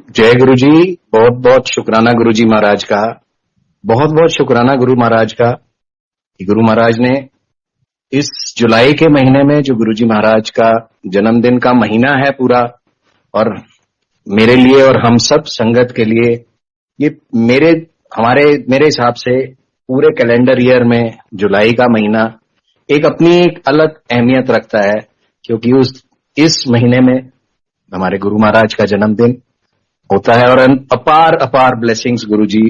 जय गुरु जी। बहुत बहुत शुक्राना गुरु जी महाराज का। बहुत बहुत शुक्राना गुरु महाराज का कि गुरु महाराज ने इस जुलाई के महीने में जो गुरु जी महाराज का जन्मदिन का महीना है पूरा, और मेरे लिए और हम सब संगत के लिए ये मेरे हिसाब से पूरे कैलेंडर ईयर में जुलाई का महीना एक अपनी एक अलग अहमियत रखता है, क्योंकि इस महीने में हमारे गुरु महाराज का जन्मदिन होता है। और अपार अपार ब्लेसिंग्स गुरुजी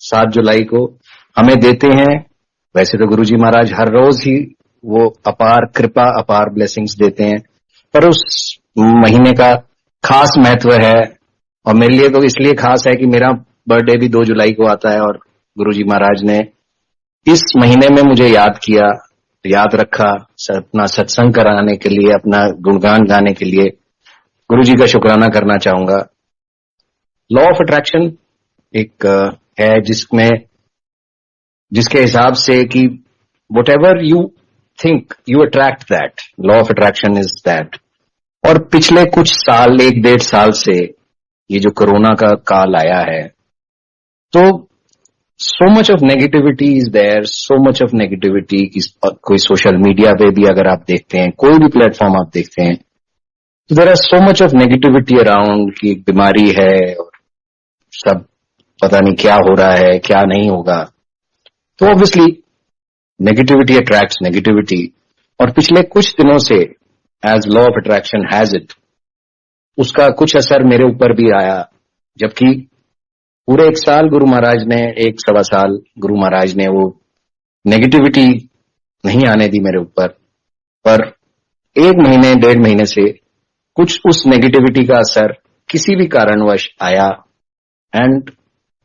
7 जुलाई को हमें देते हैं। वैसे तो गुरुजी महाराज हर रोज ही वो अपार कृपा अपार ब्लेसिंग्स देते हैं, पर उस महीने का खास महत्व है। और मेरे लिए तो इसलिए खास है कि मेरा बर्थडे भी 2 जुलाई को आता है, और गुरुजी महाराज ने इस महीने में मुझे याद रखा अपना सत्संग कराने के लिए, अपना गुणगान गाने के लिए। गुरुजी का शुक्राना करना चाहूंगा। लॉ ऑफ अट्रैक्शन एक है जिसके हिसाब से कि what ever you think you attract that. Law of attraction is that. और पिछले कुछ साल 1-1.5 साल से ये जो कोरोना का काल आया है, तो so much of negativity is there, so much of negativity. कोई सोशल मीडिया पे भी अगर आप देखते हैं, कोई भी प्लेटफॉर्म आप देखते हैं, तो there are so much of negativity around कि एक बीमारी है और सब पता नहीं क्या हो रहा है, क्या नहीं होगा। तो ऑब्वियसली नेगेटिविटी अट्रैक्ट्स नेगेटिविटी। और पिछले कुछ दिनों से as law of attraction has it, उसका कुछ असर मेरे ऊपर भी आया। जबकि पूरे 1 साल गुरु महाराज ने, 1-1.25 साल गुरु महाराज ने वो नेगेटिविटी नहीं आने दी मेरे ऊपर, पर 1 महीने 1.5 महीने से कुछ उस नेगेटिविटी का असर किसी भी कारणवश आया। एंड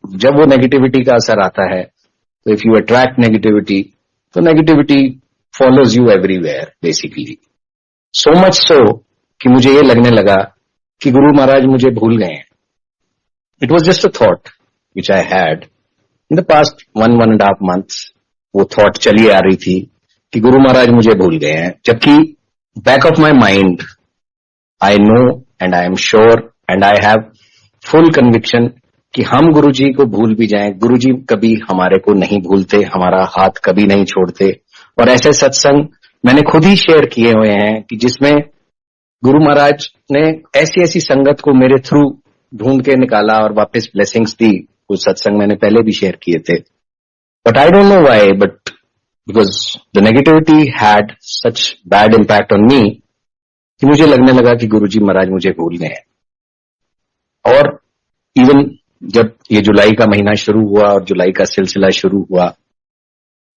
जब वो नेगेटिविटी का असर आता है, तो इफ यू अट्रैक्ट नेगेटिविटी, तो negativity follows you everywhere basically. So much so कि मुझे ये लगने लगा कि गुरु महाराज मुझे भूल गए हैं। It was just a thought which I had in the past 1.5 months। वो थॉट चली आ रही थी कि गुरु महाराज मुझे भूल गए हैं। जबकि back of my mind I know and I am sure and I have full conviction कि हम गुरुजी को भूल भी जाएं, गुरुजी कभी हमारे को नहीं भूलते, हमारा हाथ कभी नहीं छोड़ते। और ऐसे सत्संग मैंने खुद ही शेयर किए हुए हैं कि जिसमें गुरु महाराज ने ऐसी ऐसी संगत को मेरे थ्रू ढूंढ के निकाला और वापस ब्लेसिंग्स दी। कुछ सत्संग मैंने पहले भी शेयर किए थे, but I don't know why, but because the negativity had such bad impact on me कि मुझे लगने लगा कि गुरुजी महाराज मुझे भूल गए हैं। और इवन जब ये जुलाई का महीना शुरू हुआ और जुलाई का सिलसिला शुरू हुआ,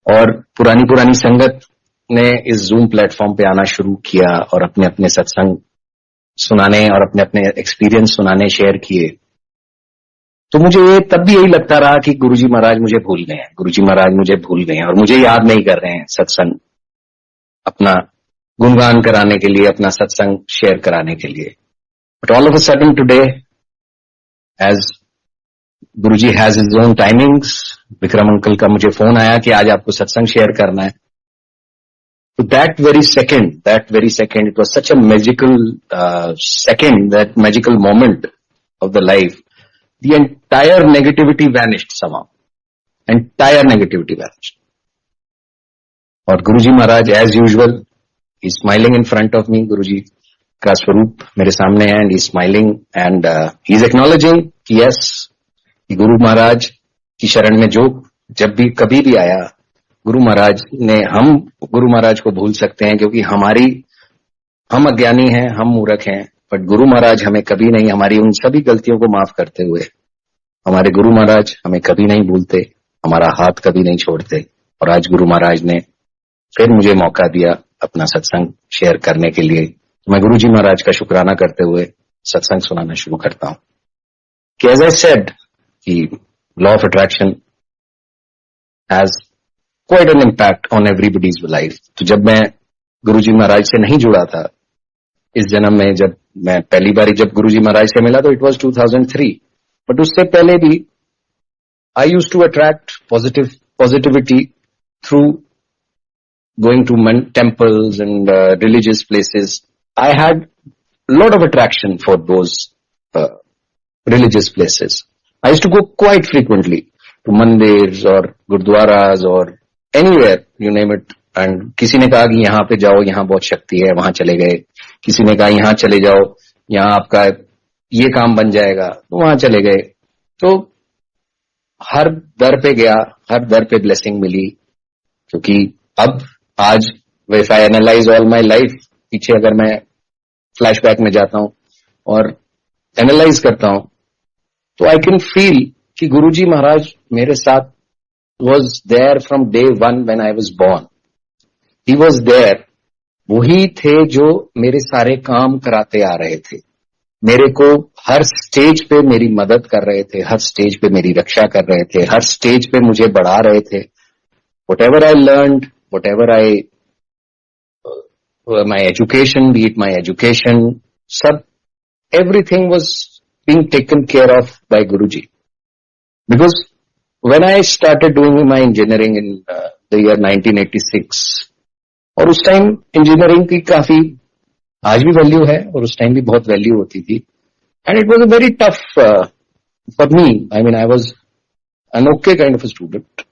और पुरानी संगत ने इस जूम प्लेटफॉर्म पे आना शुरू किया और अपने अपने सत्संग सुनाने और अपने अपने एक्सपीरियंस सुनाने शेयर किए, तो मुझे तब भी यही लगता रहा कि गुरुजी महाराज मुझे भूल गए हैं, गुरुजी महाराज मुझे भूल गए हैं और मुझे याद नहीं कर रहे हैं सत्संग अपना गुणगान कराने के लिए, अपना सत्संग शेयर कराने के लिए। But all of a sudden today, as Guruji has his own timings, Vikram uncle का मुझे फोन आया कि आज आपको सत्संग शेयर करना है। तो that very second it was such a magical second, that magical moment of the life, the entire negativity vanished somehow, entire negativity vanished. और गुरुजी महाराज एज यूजुअल ही smiling in front of me. Guruji का स्वरूप मेरे सामने है, and he smiling and he is acknowledging कि yes, कि गुरु महाराज की शरण में जो जब भी कभी भी आया, गुरु महाराज ने, हम गुरु महाराज को भूल सकते हैं क्योंकि हम अज्ञानी हैं, हम मूर्ख हैं, बट गुरु महाराज हमें कभी नहीं, हमारी उन सभी गलतियों को माफ करते हुए हमारे गुरु महाराज हमें कभी नहीं भूलते, हमारा हाथ कभी नहीं छोड़ते। और आज गुरु महाराज ने फिर मुझे मौका दिया अपना सत्संग शेयर करने के लिए। मैं गुरु जी महाराज का शुक्राना करते हुए सत्संग सुनाना शुरू करता हूं कि एज आई सेड कि law of attraction has quite an impact on everybody's life. तो जब मैं गुरु जी महाराज से नहीं जुड़ा था इस जन्म में, जब मैं पहली बार जब गुरु जी महाराज से मिला, तो इट वॉज 2003। बट उससे पहले भी I used to attract positivity through going to temples and religious places. I had a lot of attraction for those religious places. I used to go quite frequently to mandirs or gurdwaras or anywhere, you name it. And किसी ने कहा कि यहाँ पे जाओ, यहाँ बहुत शक्ति है, वहां चले गए. किसी ने कहा यहाँ चले जाओ, यहाँ आपका ये काम बन जाएगा, तो वहां चले गए. तो हर दर पे गया, हर दर पे ब्लेसिंग मिली. क्योंकि अब आज if I analyse all my life, पीछे अगर मैं फ्लैशबैक में जाता हूं और एनालाइज करता हूं, तो आई कैन फील कि गुरुजी महाराज मेरे साथ was there from day one when I was born. He was there. वही थे जो मेरे सारे काम कराते आ रहे थे. मेरे को हर स्टेज पे मेरी मदद कर रहे थे, हर स्टेज पे मेरी रक्षा कर रहे थे, हर स्टेज पे मुझे बढ़ा रहे थे. Whatever I learned, whatever my education, be it my education, everything was being taken care of by Guruji. Because when I started doing my engineering in the year 1986, और उस टाइम इंजीनियरिंग की काफी आज भी वैल्यू है और उस time भी बहुत वैल्यू होती थी. And it was a very tough for me. I mean I was an okay kind of a student,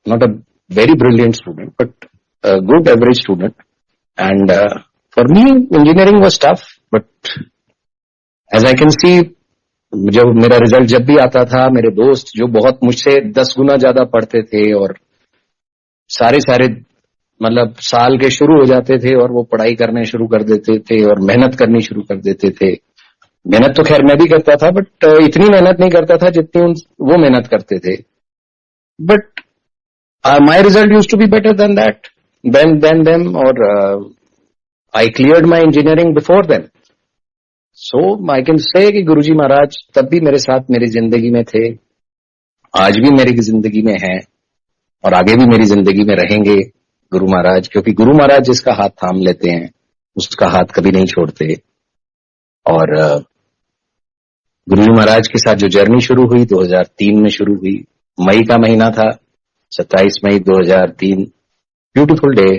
not a very brilliant student, but a good average student. And for me, engineering was tough. But as I can see, जब मेरा result जब भी आता था, मेरे दोस्त जो बहुत मुझसे 10 गुना ज्यादा पढ़ते थे और सारे मतलब साल के शुरू हो जाते थे और वो पढ़ाई करने शुरू कर देते थे और मेहनत करनी शुरू कर देते थे. मेहनत तो खैर मैं भी करता था, बट इतनी मेहनत नहीं करता था जितनी वो मेहनत करते थे. But my result used to be better than them, or I cleared my engineering before them. So I can say कि गुरुजी महाराज तब भी मेरे साथ मेरी जिंदगी में थे, आज भी मेरी जिंदगी में हैं और आगे भी मेरी जिंदगी में रहेंगे गुरु महाराज. क्योंकि गुरु महाराज जिसका हाथ थाम लेते हैं उसका हाथ कभी नहीं छोड़ते. और गुरुजी महाराज के साथ जो जर्नी शुरू हुई 2003 में शुरू हुई. मई का महीना था, 27 मई 2003. ब्यूटीफुल डे,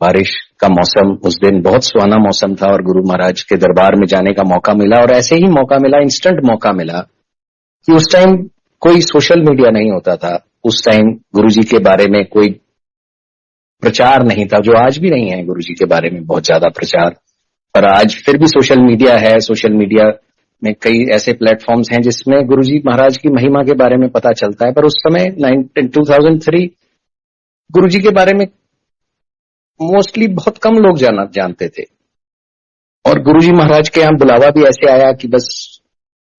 बारिश का मौसम. उस दिन बहुत सुहाना मौसम था और गुरु महाराज के दरबार में जाने का मौका मिला. और ऐसे ही मौका मिला, इंस्टेंट मौका मिला कि उस टाइम कोई सोशल मीडिया नहीं होता था. उस टाइम गुरुजी के बारे में कोई प्रचार नहीं था, जो आज भी नहीं है गुरुजी के बारे में बहुत ज्यादा प्रचार. पर आज फिर भी सोशल मीडिया है. सोशल मीडिया में कई ऐसे प्लेटफॉर्म्स हैं जिसमें गुरुजी महाराज की महिमा के बारे में पता चलता है. पर उस समय 2003 गुरुजी के बारे में मोस्टली बहुत कम लोग जानते थे. और गुरुजी महाराज के यहाँ बुलावा भी ऐसे आया कि बस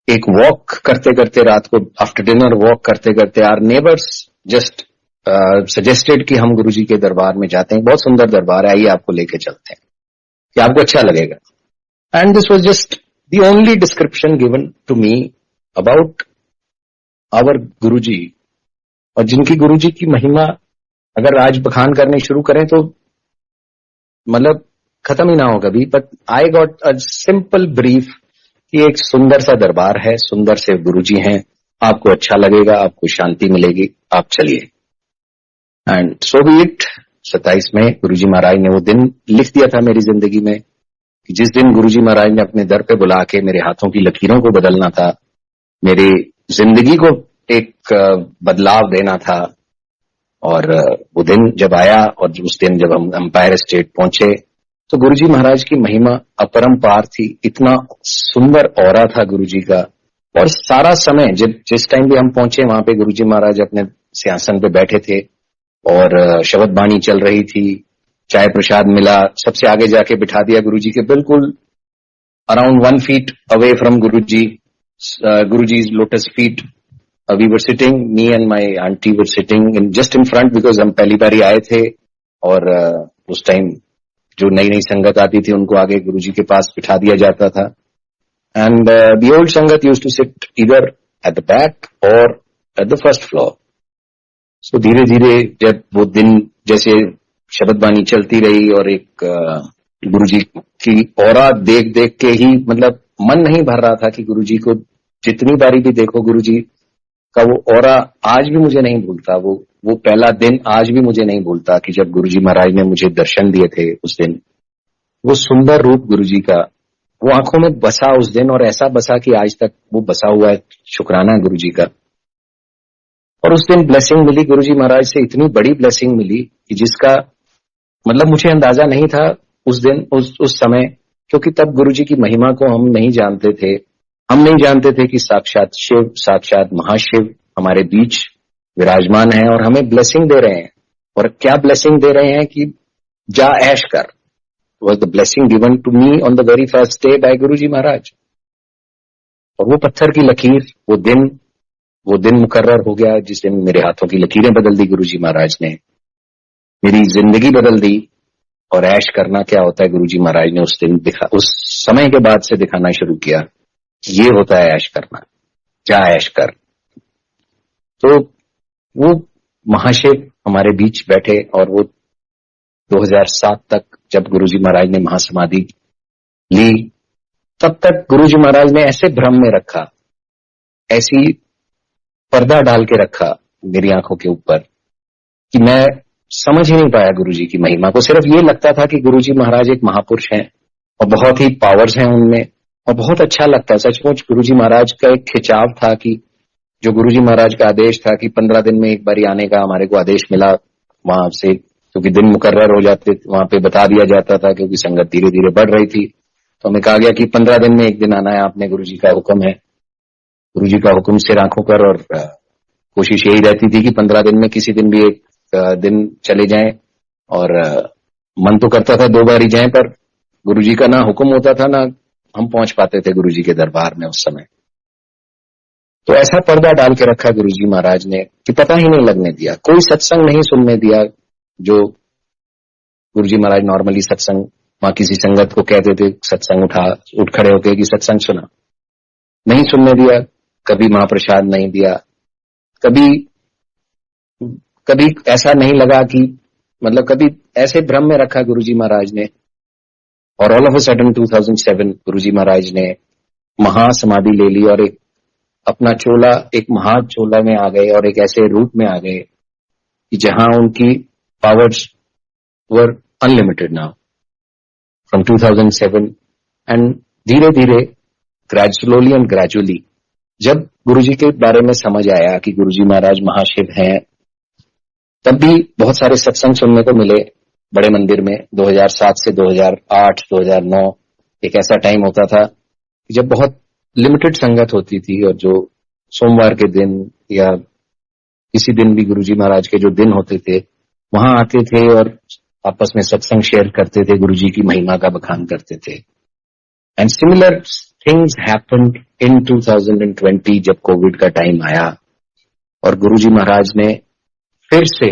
एक वॉक करते करते, रात को आफ्टर डिनर वॉक करते करते, आवर नेबर्स जस्ट सजेस्टेड कि हम गुरुजी के दरबार में जाते हैं. बहुत सुंदर दरबार है, आइए आपको लेके चलते हैं कि आपको अच्छा लगेगा. And this was just the only description given to me about our Guruji. और जिनकी गुरुजी की महिमा अगर आज बखान करनी शुरू करें तो मतलब खत्म ही ना हो कभी. But I got a simple brief कि एक सुंदर सा दरबार है, सुंदर से गुरुजी हैं, आपको अच्छा लगेगा, आपको शांति मिलेगी, आप चलिए. And so B it. 27 में गुरुजी महाराज ने वो दिन लिख दिया था मेरी जिंदगी में कि जिस दिन गुरुजी महाराज ने अपने दर पे बुला के मेरे हाथों की लकीरों को बदलना था, मेरी जिंदगी को एक बदलाव देना था. और वो दिन जब आया और उस दिन जब हम एम्पायर स्टेट पहुंचे तो गुरुजी महाराज की महिमा अपरंपार थी. इतना सुंदर ऑरा था गुरुजी का. और सारा समय जिस टाइम भी हम पहुंचे वहां पे गुरुजी महाराज अपने सिंहासन पे बैठे थे और शब्द बाणी चल रही थी, चाय प्रसाद मिला, सबसे आगे जाके बिठा दिया गुरुजी के बिल्कुल around 1 feet away from Guruji's lotus feet. We were sitting, me and my aunty were sitting in just in front, because हम पहली बार ही आए थे. और उस टाइम जो नई नई संगत आती थी उनको आगे गुरुजी के पास बिठा दिया जाता था. And the old sangat used to sit either at the back और at the first floor. So धीरे धीरे जब वो दिन जैसे शब्द बानी चलती रही और एक गुरुजी की ऑरा देख देख के ही मतलब मन नहीं भर रहा था कि गुरुजी को जितनी बारी भी देखो गुरुजी का वो ऑरा आज भी मुझे नहीं भूलता. वो पहला दिन आज भी मुझे नहीं भूलता कि जब गुरुजी महाराज ने मुझे दर्शन दिए थे उस दिन. वो सुंदर रूप गुरुजी का, वो आंखों में बसा उस दिन, और ऐसा बसा कि आज तक वो बसा हुआ है। शुक्राना है गुरुजी का। और उस दिन ब्लेसिंग मिली गुरुजी महाराज से, इतनी बड़ी ब्लेसिंग मिली कि जिसका मतलब मुझे अंदाजा नहीं था उस दिन, उस समय, क्योंकि तब गुरुजी की महिमा को हम नहीं जानते थे। हम नहीं जानते थे कि साक्षात शिव, साक्षात महाशिव हमारे बीच विराजमान है और हमें ब्लेसिंग दे रहे हैं। और क्या ब्लेसिंग दे रहे हैं कि जा ऐश कर, was the blessing given to me on the very first day by गुरुजी महाराज। और वो पत्थर की लकीर, वो दिन मुकर्रर हो गया जिस दिन मेरे हाथों की लकीरें बदल दी गुरुजी महाराज ने, मेरी जिंदगी बदल दी। और ऐश करना क्या होता है गुरुजी महाराज ने उस दिन उस समय के बाद से दिखाना शुरू किया, ये होता है ऐश करना, जा ऐश कर। तो वो महाशिव हमारे बीच बैठे, और वो 2007 तक जब गुरुजी महाराज ने महासमाधि ली, तब तक गुरुजी महाराज ने ऐसे भ्रम में रखा, ऐसी पर्दा डाल के रखा मेरी आंखों के ऊपर कि मैं समझ ही नहीं पाया गुरुजी की महिमा को। सिर्फ ये लगता था कि गुरुजी महाराज एक महापुरुष हैं और बहुत ही पावर्स हैं उनमें, और बहुत अच्छा लगता है सचमुच। गुरुजी महाराज का एक खिंचाव था कि जो गुरुजी महाराज का आदेश था कि 15 दिन में एक बार आने का हमारे को आदेश मिला वहां से, क्योंकि दिन मुकर्रर हो जाते वहां पे बता दिया जाता था, क्योंकि संगत धीरे धीरे बढ़ रही थी। तो हमें कहा गया कि 15 दिन में एक दिन आना है आपने, गुरुजी का हुक्म है। गुरुजी का हुक्म सिर आंखों पर, और कोशिश यही रहती थी कि 15 दिन में किसी दिन भी एक दिन चले जाएं। और मन तो करता था 2 बार ही जाएं, पर गुरुजी का ना हुक्म होता था ना हम पहुंच पाते थे गुरुजी के दरबार में उस समय। तो ऐसा पर्दा डाल के रखा गुरुजी महाराज ने कि पता ही नहीं लगने दिया, कोई सत्संग नहीं सुनने दिया। जो गुरुजी महाराज नॉर्मली सत्संग, वहां किसी संगत को कहते थे सत्संग उठ खड़े होके कि सत्संग सुना, नहीं सुनने दिया। कभी महाप्रसाद नहीं दिया, कभी ऐसा नहीं लगा कि मतलब कभी ऐसे भ्रम में रखा गुरुजी महाराज ने। और ऑल ऑफ अ सडन 2007 गुरुजी महाराज ने महासमाधि ले ली, और एक अपना चोला, एक महाचोला में आ गए, और एक ऐसे रूप में आ गए कि जहां उनकी powers were unlimited now from 2007। And धीरे धीरे, स्लोली एंड ग्रेजुअली, जब गुरुजी के बारे में समझ आया कि गुरुजी महाराज महाशिव हैं, तब भी बहुत सारे सत्संग सुनने को मिले बड़े मंदिर में। 2007 से 2008 2009 एक ऐसा टाइम होता था जब बहुत लिमिटेड संगत होती थी, और जो सोमवार के दिन या किसी दिन भी गुरुजी महाराज के जो दिन होते थे वहां आते थे और आपस में सत्संग शेयर करते थे, गुरुजी की महिमा का बखान करते थे। And similar things happened in 2020 जब कोविड का टाइम आया, और गुरुजी महाराज ने फिर से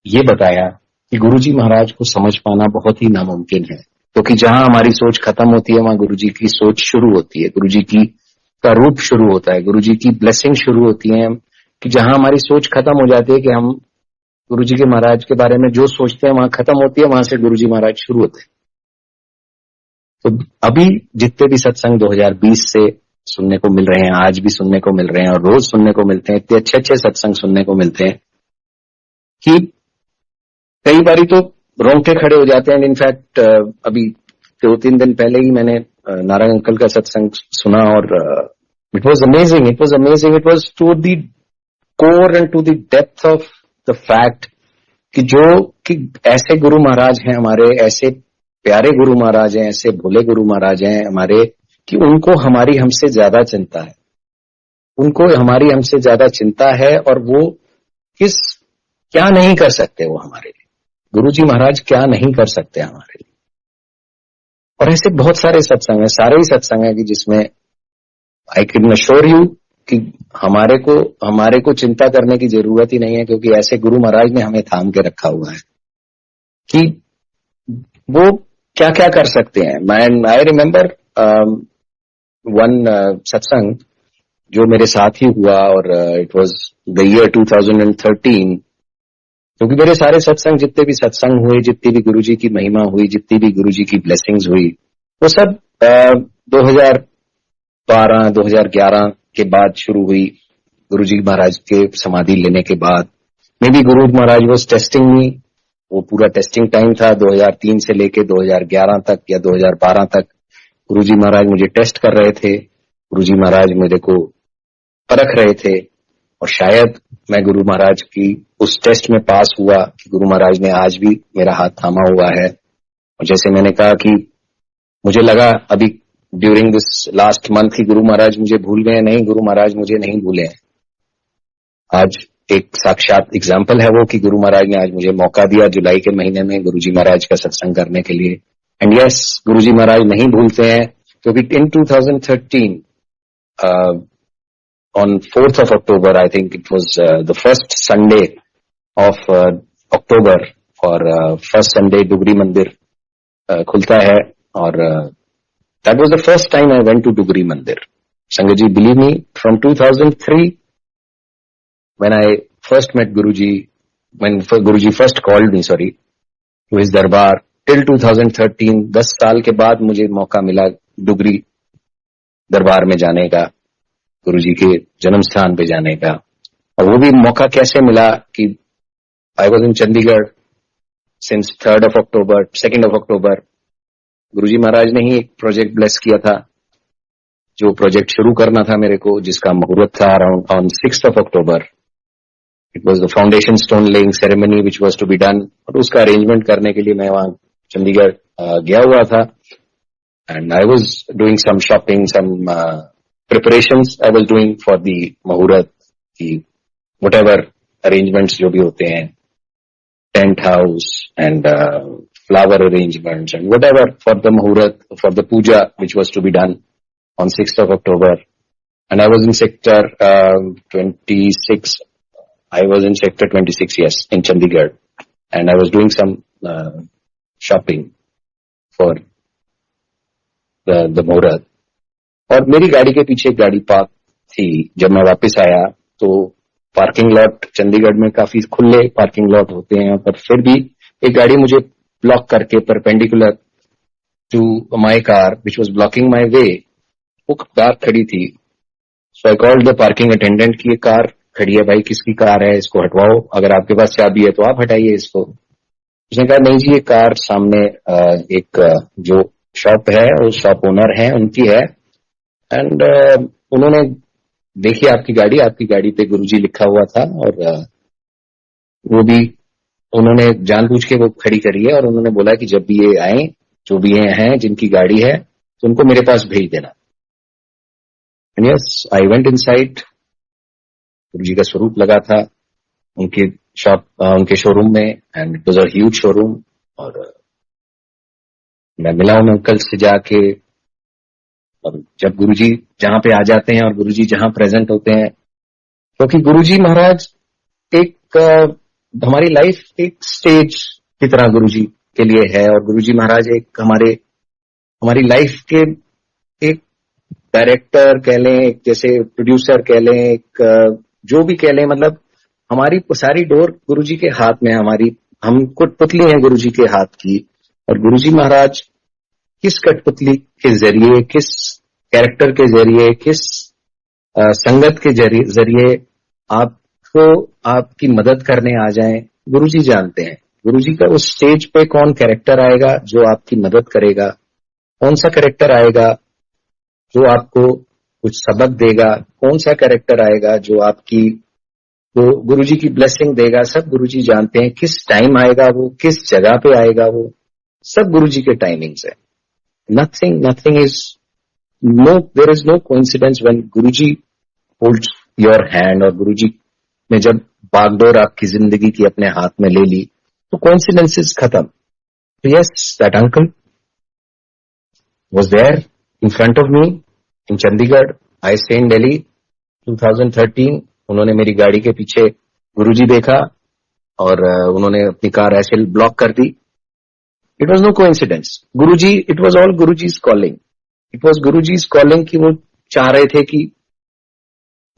ये बताया कि गुरुजी महाराज को समझ पाना बहुत ही नामुमकिन है, क्योंकि जहां हमारी सोच खत्म होती है वहां गुरुजी की सोच शुरू होती है, गुरुजी की का रूप शुरू होता है, गुरुजी की ब्लेसिंग शुरू होती है। कि जहां हमारी सोच खत्म हो जाती है कि हम गुरुजी के महाराज के बारे में जो सोचते हैं वहां खत्म होती है, वहां से गुरुजी महाराज शुरू होते हैं। तो अभी जितने भी सत्संग 2020 से सुनने को मिल रहे हैं, आज भी सुनने को मिल रहे हैं, और रोज सुनने को मिलते हैं, इतने अच्छे अच्छे सत्संग सुनने को मिलते हैं कि कई बारी तो रोंगटे खड़े हो जाते हैं। इनफैक्ट अभी 2-3 दिन पहले ही मैंने नारायण अंकल का सत्संग सुना, और it was amazing, it was to the core and to the depth of the fact कि ऐसे गुरु महाराज हैं हमारे, ऐसे प्यारे गुरु महाराज हैं, ऐसे भोले गुरु महाराज हैं हमारे, कि उनको हमारी हमसे ज्यादा चिंता है, उनको हमारी हमसे ज्यादा चिंता है। और वो क्या नहीं कर सकते वो हमारे लिए, गुरुजी महाराज क्या नहीं कर सकते हमारे लिए। और ऐसे बहुत सारे सत्संग हैं, सारे ही सत्संग हैं कि जिसमें आई कैन अश्योर यू कि हमारे को चिंता करने की जरूरत ही नहीं है, क्योंकि ऐसे गुरु महाराज ने हमें थाम के रखा हुआ है कि वो क्या क्या कर सकते हैं। आई रिमेम्बर वन सत्संग जो मेरे साथ ही हुआ, और इट वाज द ईयर 2013, क्योंकि मेरे सारे सत्संग, जितने भी सत्संग हुए, जितनी भी गुरुजी की महिमा हुई, जितनी भी गुरुजी की ब्लेसिंग्स हुई, वो सब 2012 2011 के बाद शुरू हुई। गुरुजी महाराज के समाधि लेने के बाद may be Guru Maharaj was testing मी, वो पूरा टेस्टिंग टाइम था 2003 से लेके 2011 तक या 2012 तक, गुरुजी महाराज मुझे टेस्ट कर रहे थे, गुरुजी महाराज मेरे को परख रहे थे, और शायद मैं गुरु महाराज की उस टेस्ट में पास हुआ कि गुरु महाराज ने आज भी मेरा हाथ थामा हुआ है। और जैसे मैंने कहा कि मुझे लगा अभी ड्यूरिंग दिस लास्ट मंथ की गुरु महाराज मुझे भूल गए, नहीं, गुरु महाराज मुझे नहीं भूले हैं। आज एक साक्षात एग्जाम्पल है वो कि गुरु महाराज ने आज मुझे मौका दिया जुलाई के महीने में गुरुजी महाराज का सत्संग करने के लिए। एंड यस, गुरुजी महाराज नहीं भूलते हैं, क्योंकि इन 2013 on 4th of October, I think it was the first Sunday of October, और first Sunday डुगरी मंदिर खुलता है, और that was the first time I went to Dugri मंदिर. Sangat ji, believe me, from 2003 when I first met Guruji, when Guruji first called me, to his darbar, till 2013, 10 साल के बाद मुझे मौका मिला डुगरी दरबार में जाने का, गुरुजी के जन्म स्थान पे जाने का। और वो भी मौका कैसे मिला कि I was in Chandigarh since 3rd of October, 2nd of October, गुरुजी महाराज ने ही एक प्रोजेक्ट ब्लेस किया था, जो प्रोजेक्ट शुरू करना था मेरे को, जिसका मुहूर्त था around on 6th of October. It was the foundation stone laying ceremony which was to be done, और उसका अरेंजमेंट करने के लिए मैं वहां चंडीगढ़ गया हुआ था। And I was doing some shopping, some preparations I was doing for the Muhurat, the whatever arrangements जो भी होते हैं, tent house and flower arrangements and whatever for the Muhurat, for the puja which was to be done on 6th of October. And I was in sector 26. I was in sector 26, yes, in Chandigarh, and I was doing some shopping for the Muhurat. और मेरी गाड़ी के पीछे एक गाड़ी park थी। जब मैं वापस आया तो पार्किंग लॉट चंडीगढ़ में काफी खुले पार्किंग लॉट होते हैं, पर फिर भी एक गाड़ी मुझे ब्लॉक करके perpendicular to my car which was blocking my way, वो कार खड़ी थी। So I called the parking attendant कि ये कार खड़ी है भाई, किसकी कार है, इसको हटवाओ, अगर आपके पास चाबी है तो आप हटाइए इसको। उसने कहा नहीं जी, ये कार सामने एक जो शॉप है, उस शॉप ओनर है, उनकी है। एंड उन्होंने देखी आपकी गाड़ी पे गुरुजी लिखा हुआ था, और वो भी उन्होंने जानबूझ के वो खड़ी करी है, और उन्होंने बोला कि जब भी ये आए, जो भी ये हैं जिनकी गाड़ी है, तो उनको मेरे पास भेज देना। And yes, I went inside. Guruji का स्वरूप लगा था उनके शॉप, उनके शोरूम में, and it was a huge showroom. और मैं मिला हूं अंकल से जाके, और जब गुरुजी जहां पे आ जाते हैं और गुरुजी जहां प्रेजेंट होते हैं, क्योंकि गुरुजी महाराज एक हमारी लाइफ एक स्टेज की तरह गुरुजी के लिए है, और गुरुजी महाराज एक हमारी लाइफ के एक डायरेक्टर कह लें, एक जैसे प्रोड्यूसर कह लें, एक जो भी कह लें, मतलब हमारी सारी डोर गुरुजी के हाथ में है। हम कठपुतली हैं गुरुजी के हाथ की, और गुरुजी महाराज किस कठपुतली के जरिए, किस कैरेक्टर के जरिए, किस संगत के जरिए आपको आपकी मदद करने आ जाएं, गुरुजी जानते हैं। गुरुजी का उस स्टेज पे कौन कैरेक्टर आएगा जो आपकी मदद करेगा, कौन सा कैरेक्टर आएगा जो आपको कुछ सबक देगा, कौन सा कैरेक्टर आएगा जो आपकी गुरुजी की ब्लेसिंग देगा, सब गुरुजी जानते हैं। किस टाइम आएगा वो, किस जगह पे आएगा वो, सब गुरुजी के टाइमिंग्स है। Nothing is, there is no coincidence when Guruji holds your hand, और गुरुजी ने जब बागडोर आपकी जिंदगी की अपने हाथ में ले ली, तो coincidences खत्म। So yes, that uncle was there in front of me in Chandigarh. I stay in Delhi 2013. उन्होंने मेरी गाड़ी के पीछे गुरुजी देखा, और उन्होंने अपनी कार ऐसे ब्लॉक कर दी। It was no coincidence. Guruji, it was all Guruji's calling. It was Guruji's calling कि वो चाह रहे थे कि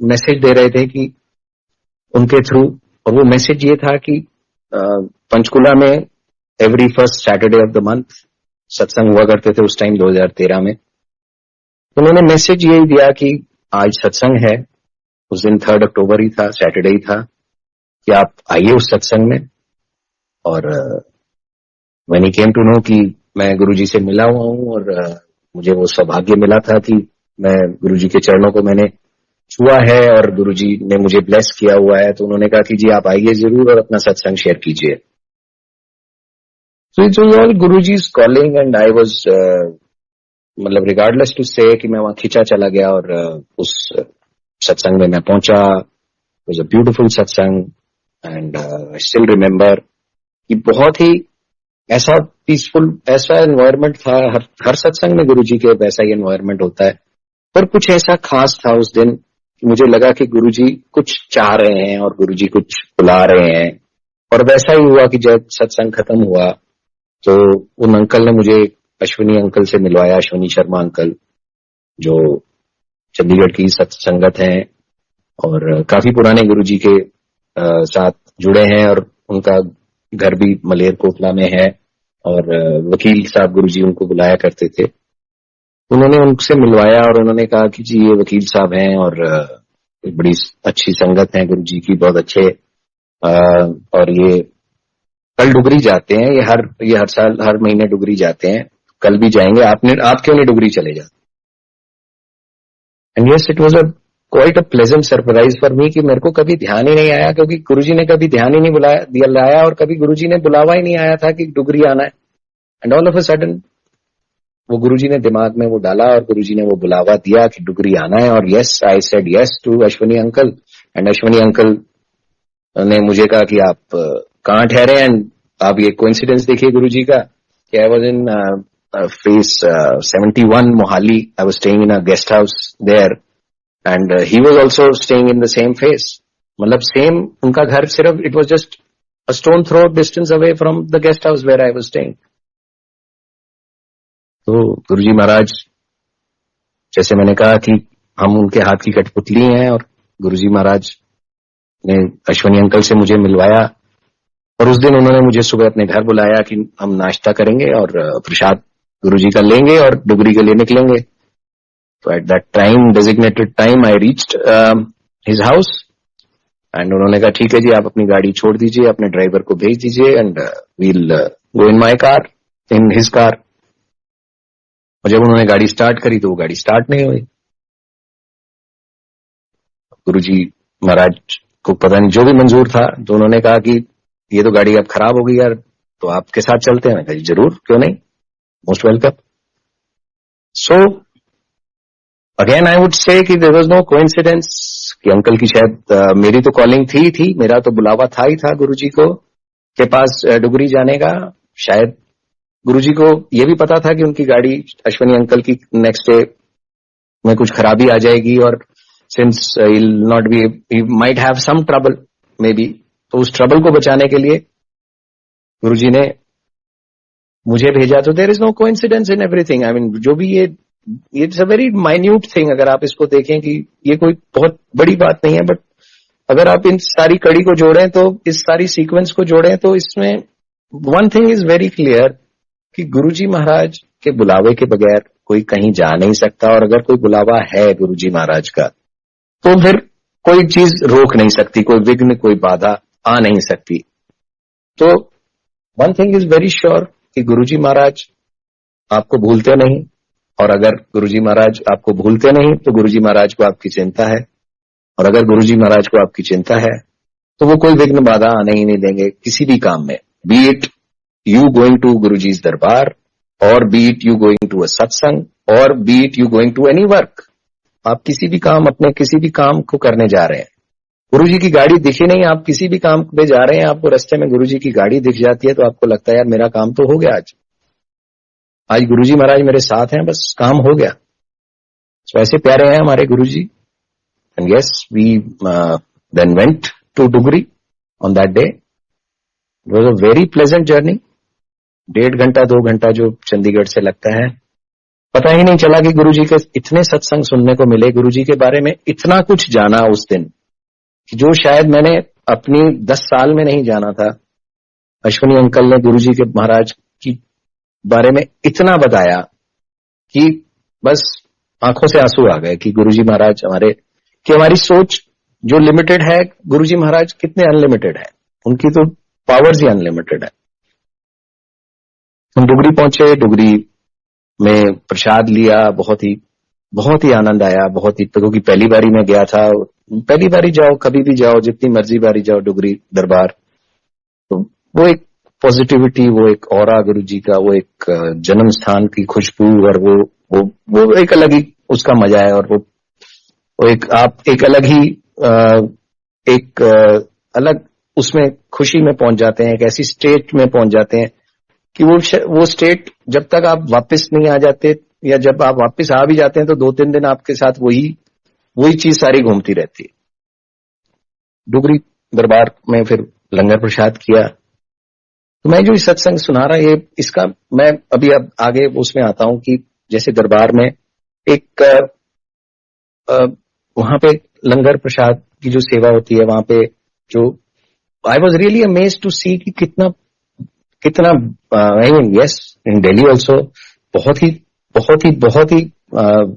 मैसेज दे रहे थे कि उनके थ्रू, और वो मैसेज ये था कि पंचकुला में every first Saturday of the month सत्संग हुआ करते थे उस टाइम 2013 में। उन्होंने मैसेज यही दिया कि आज सत्संग है, उस दिन 3rd October ही था, सैटरडे ही था, कि आप आइए उस सत्संग में। और when he came to know कि मैं गुरुजी से मिला हुआ हूं, और मुझे वो सौभाग्य मिला था कि मैं गुरुजी के चरणों को मैंने छुआ है और गुरुजी ने मुझे ब्लेस किया हुआ है। तो उन्होंने कहा कि जी आप आइए जरूर और अपना सत्संग शेयर कीजिए। So it was all Guruji's calling and I was मतलब रिगार्डलेस टू से कि मैं वहां खींचा चला गया और उस सत्संग में मैं पहुंचा। इट वाज अ ब्यूटीफुल सत्संग एंड आई स्टिल रिमेम्बर कि बहुत ही ऐसा पीसफुल ऐसा एनवायरनमेंट था। हर सत्संग में गुरुजी के वैसा ही एनवायरनमेंट होता है, पर कुछ ऐसा खास था उस दिन कि मुझे लगा कि गुरुजी कुछ चाह रहे हैं और गुरुजी कुछ बुला रहे हैं। और वैसा ही हुआ कि जब सत्संग खत्म हुआ तो उन अंकल ने मुझे अश्विनी अंकल से मिलवाया, अश्विनी शर्मा अंकल, जो चंडीगढ़ की सत्संगत हैं और काफी पुराने गुरुजी के साथ जुड़े हैं और उनका घर भी मलेरकोटला में है और वकील साहब गुरुजी उनको बुलाया करते थे। उन्होंने उनसे मिलवाया और उन्होंने कहा कि जी ये वकील साहब हैं और बड़ी अच्छी संगत है गुरुजी की, बहुत अच्छे, और ये कल डुगरी जाते हैं, ये हर साल हर महीने डुगरी जाते हैं, कल भी जाएंगे, आप क्यों नहीं डुगरी चले जाते। And yes it was a quite a pleasant surprise for me कि मेरे को कभी ध्यान ही नहीं आया, क्योंकि गुरुजी ने कभी ध्यान ही नहीं लाया और कभी गुरुजी ने बुलावा ही नहीं आया था कि डुगरी आना है। And all of a sudden वो गुरुजी ने दिमाग में वो डाला और गुरुजी ने वो बुलावा दिया कि डुगरी आना है। और yes I said yes to Ashwini uncle and Ashwini uncle ने मुझे कहा कि आप कहाँ ठहरे। एंड आप ये कोइंसिडेंस देखिए गुरुजी का कि I was in phase 71 Mohali, I was staying in a guest house there and he was also staying in the same phase, मतलब सेम उनका घर, सिर्फ it was just a stone throw distance away from the guest house where I was staying. तो गुरुजी महाराज, जैसे मैंने कहा कि हम उनके हाथ की कठपुतली हैं, और गुरुजी महाराज ने अश्विनी अंकल से मुझे मिलवाया और उस दिन उन्होंने मुझे सुबह अपने घर बुलाया कि हम नाश्ता करेंगे और प्रसाद गुरुजी का लेंगे और डुगरी के लिए निकलेंगे। तो at that time, designated time, I reached his house and उन्होंने कहा ठीक है जी, आप अपनी गाड़ी छोड़ दीजिए, अपने ड्राइवर को भेज दीजिए and we'll go in my car, in his car. और जब उन्होंने गाड़ी स्टार्ट करी तो वो गाड़ी स्टार्ट नहीं हुई। गुरुजी महाराज को पता नहीं जो भी मंजूर था, तो उन्होंने कहा कि ये तो गाड़ी अब खराब हो गई यार, तो आपके साथ चलते हैं। कहा जरूर, क्यों नहीं, most welcome. So again I would say कि देयर वाज नो कोइंसिडेंस कि अंकल की शायद मेरी तो कॉलिंग थी, मेरा तो बुलावा था ही था गुरुजी को के पास डुगरी जाने का। शायद गुरुजी को ये भी पता था कि उनकी गाड़ी अश्विनी अंकल की नेक्स्ट डे में कुछ खराबी आ जाएगी और since he not be, he might have some trouble maybe, तो उस ट्रबल को बचाने के लिए गुरुजी ने मुझे भेजा। तो there is no coincidence in everything. I mean जो भी ये it's a very minute thing, अगर आप इसको देखें कि ये कोई बहुत बड़ी बात नहीं है, बट अगर आप इन सारी कड़ी को जोड़ें, तो इस सारी सीक्वेंस को जोड़ें, तो इसमें one thing is very clear कि गुरुजी महाराज के बुलावे के बगैर कोई कहीं जा नहीं सकता। और अगर कोई बुलावा है गुरुजी महाराज का, तो फिर कोई चीज रोक नहीं सकती, कोई विघ्न, कोई बाधा आ नहीं सकती। तो one thing is very sure कि गुरुजी महाराज आपको भूलते नहीं, और अगर गुरुजी महाराज आपको भूलते नहीं तो गुरुजी महाराज को आपकी चिंता है, और अगर गुरुजी महाराज को आपकी चिंता है तो वो कोई विघ्न बाधा आने ही नहीं देंगे किसी भी काम में, be it you going to Guruji's दरबार, और be it you going to a satsang, और be it you going to any work. आप किसी भी काम, अपने किसी भी काम को करने जा रहे हैं, गुरुजी की गाड़ी दिखी नहीं, आप किसी भी काम पे जा रहे हैं, आपको रास्ते में गुरुजी की गाड़ी दिख जाती है, तो आपको लगता है यार मेरा काम तो हो गया, आज गुरुजी महाराज मेरे साथ हैं, बस काम हो गया। तो ऐसे प्यारे हैं हमारे Guruji. And yes, we then went to Dugri on that day. It was a very pleasant journey. 1.5 घंटा 2 घंटा जो चंडीगढ़ से लगता है, पता ही नहीं चला कि गुरुजी के इतने सत्संग सुनने को मिले, गुरुजी के बारे में इतना कुछ जाना उस दिन, जो शायद मैंने अपनी 10 साल में नहीं जाना था। अश्विनी अंकल ने गुरुजी के महाराज की बारे में इतना बताया कि बस आंखों से आंसू आ गए कि गुरुजी महाराज हमारी सोच जो लिमिटेड है, गुरुजी महाराज कितने अनलिमिटेड है, उनकी तो पावर्स ही अनलिमिटेड है। हम डुगरी पहुंचे। डुगरी में प्रसाद लिया, बहुत ही आनंद आया, बहुत ही, क्योंकि पहली बारी मैं गया था। पहली बारी जाओ, कभी भी जाओ, जितनी मर्जी बारी जाओ डुगरी दरबार, तो वो एक पॉजिटिविटी, वो एक ऑरा गुरु जी का, वो एक जन्म स्थान की खुशबू, और वो एक अलग ही उसका मजा है। और वो एक आप एक अलग ही एक अलग उसमें खुशी में पहुंच जाते हैं, एक ऐसी स्टेट में पहुंच जाते हैं कि वो स्टेट जब तक आप वापस नहीं आ जाते, या जब आप वापस आ भी जाते हैं तो 2-3 दिन आपके साथ वही चीज सारी घूमती रहती है। डुगरी दरबार में फिर लंगर प्रसाद किया। तो मैं जो इस सत्संग सुना रहा, ये इसका मैं अभी अब आगे उसमें आता हूं कि जैसे दरबार में एक वहां पे लंगर प्रसाद की जो सेवा होती है, वहां पे जो I was really amazed to see कि कितना I mean yes, in Delhi also बहुत ही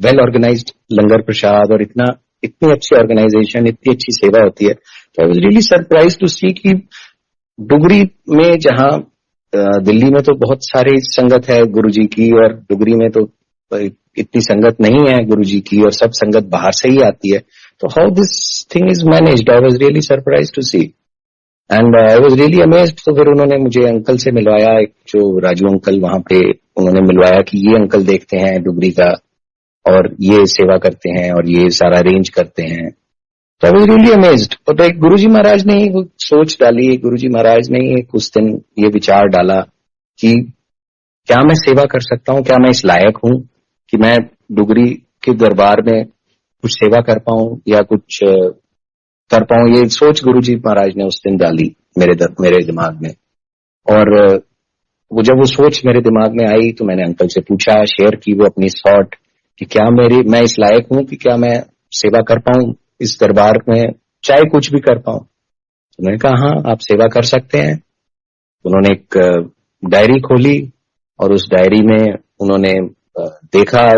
वेल ऑर्गेनाइज्ड लंगर प्रसाद, और इतनी अच्छी ऑर्गेनाइजेशन, इतनी अच्छी सेवा होती है। तो I was really surprise to see कि डुगरी में, जहां दिल्ली में तो बहुत सारी संगत है गुरुजी की, और डुगरी में तो इतनी संगत नहीं है गुरुजी की, और सब संगत बाहर से ही आती है। तो how this thing is managed, I was really surprise to see, and I was really amazed. तो फिर उन्होंने मुझे अंकल से मिलवाया, एक जो राजू अंकल वहां पे, उन्होंने मिलवाया कि ये अंकल देखते हैं डुगरी का, और ये सेवा करते हैं, और ये सारा अरेंज करते हैं। तो आई वाज रियली अमेज्ड। और एक गुरुजी महाराज ने ही सोच डाली, गुरुजी महाराज ने ही उस दिन ये विचार डाला कि क्या मैं सेवा कर सकता हूं, क्या मैं इस लायक हूं कि मैं डुगरी के दरबार में कुछ सेवा कर पाऊं, या कुछ कर पाऊं। ये सोच गुरुजी महाराज ने उस दिन डाली मेरे दिमाग में। और वो जब वो सोच मेरे दिमाग में आई, तो मैंने अंकल से पूछा, शेयर की वो अपनी थॉट कि क्या मैं इस लायक हूं कि क्या मैं सेवा कर पाऊं इस दरबार में, चाहे कुछ भी कर पाऊं। तो मैंने कहा हाँ, आप सेवा कर सकते हैं। उन्होंने एक डायरी खोली, और उस डायरी में उन्होंने देखा,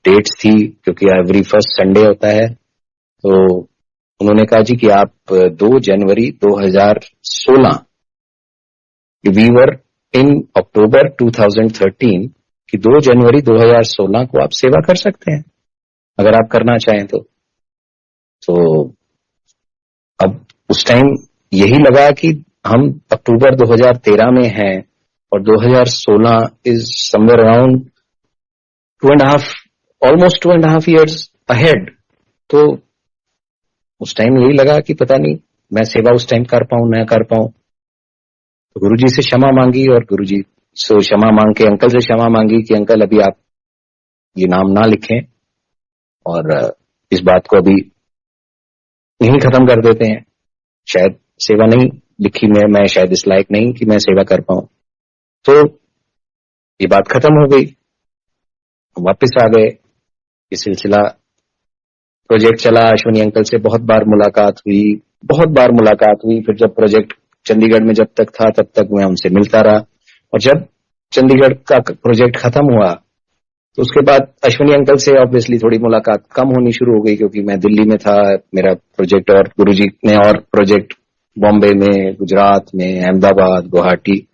डेट्स थी, क्योंकि एवरी फर्स्ट संडे होता है। तो उन्होंने कहा जी कि आप 2 जनवरी 2016, वी वर इन अक्टूबर 2013, कि 2 जनवरी 2016 को आप सेवा कर सकते हैं अगर आप करना चाहें तो अब उस टाइम यही लगा कि हम अक्टूबर 2013 में हैं, और 2016 is somewhere around 2.5 years ahead. तो उस टाइम यही लगा कि पता नहीं मैं सेवा उस टाइम कर पाऊं ना कर पाऊं। तो गुरुजी से क्षमा मांगी, और गुरुजी से क्षमा मांग के अंकल से क्षमा मांगी कि अंकल अभी आप ये नाम ना लिखें, और इस बात को अभी यहीं खत्म कर देते हैं। शायद सेवा नहीं लिखी मैं शायद इस लायक नहीं कि मैं सेवा कर पाऊं। तो ये बात खत्म हो गई, वापस आ गए। ये सिलसिला प्रोजेक्ट चला, अश्विनी अंकल से बहुत बार मुलाकात हुई। फिर जब प्रोजेक्ट चंडीगढ़ में जब तक था, तब तक मैं उनसे मिलता रहा। और जब चंडीगढ़ का प्रोजेक्ट खत्म हुआ, तो उसके बाद अश्विनी अंकल से ऑब्वियसली थोड़ी मुलाकात कम होनी शुरू हो गई, क्योंकि मैं दिल्ली में था, मेरा प्रोजेक्ट, और गुरुजी ने और प्रोजेक्ट बॉम्बे में, गुजरात में, अहमदाबाद, गुवाहाटी।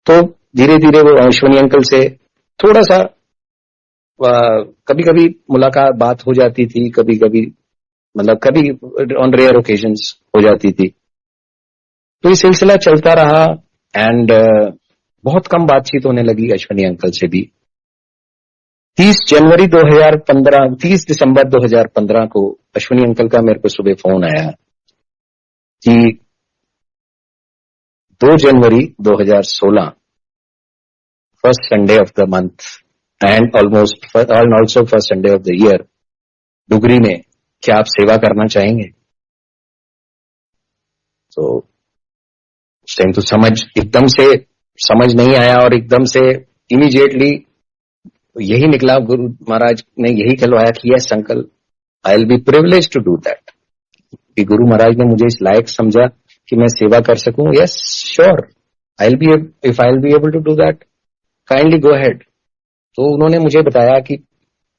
तो धीरे धीरे वो अश्विनी अंकल से थोड़ा सा कभी कभी मुलाकात बात हो जाती थी, कभी कभी ऑन रेयर ओकेजन्स हो जाती थी। तो ये सिलसिला चलता रहा, एंड बहुत कम बातचीत होने लगी अश्विनी अंकल से भी। 30 दिसंबर 2015 को अश्विनी अंकल का मेरे को सुबह फोन आया कि 2 जनवरी 2016, first Sunday off the month and also first Sunday off the year, Dugri में क्या आप सेवा करना चाहेंगे? तो उस टाइम तो एकदम से समझ नहीं आया, और एकदम से इमीडिएटली यही निकला, गुरु महाराज ने यही कहलवाया कि yes uncle, I will be privilege to do that. कि गुरु महाराज ने मुझे इस लायक समझा कि मैं सेवा कर सकूं। Yes sure, if I will be able to do that, kindly go ahead. तो उन्होंने मुझे बताया कि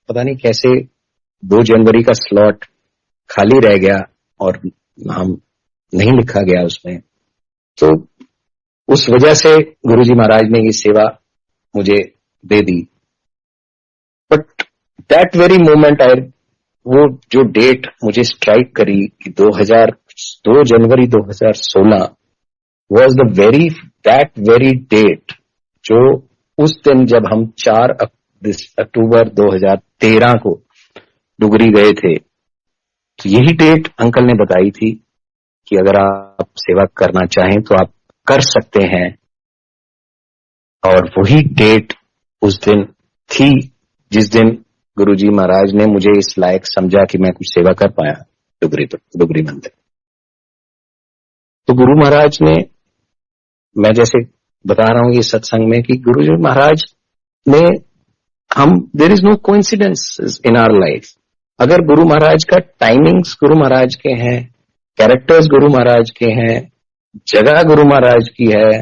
पता नहीं कैसे 2 जनवरी का स्लॉट खाली रह गया, और नाम नहीं लिखा गया उसमें। तो उस वजह से गुरुजी महाराज ने ये सेवा मुझे दे दी। दैट वेरी मोमेंट वो जो डेट मुझे स्ट्राइक करी कि 2 जनवरी 2016 was that very date जो उस दिन जब हम 4 अक्टूबर 2013 को डुगरी गए थे, तो यही डेट अंकल ने बताई थी कि अगर आप सेवा करना चाहें तो आप कर सकते हैं। और वही डेट उस दिन थी जिस दिन गुरुजी महाराज ने मुझे इस लायक समझा कि मैं कुछ सेवा कर पाया डुगरी मंदिर। तो गुरु महाराज ने, मैं जैसे बता रहा हूं ये सत्संग में कि गुरुजी महाराज ने there is no coincidence in our life. अगर गुरु महाराज का टाइमिंग्स गुरु महाराज के हैं, कैरेक्टर्स गुरु महाराज के हैं, जगह गुरु महाराज की है,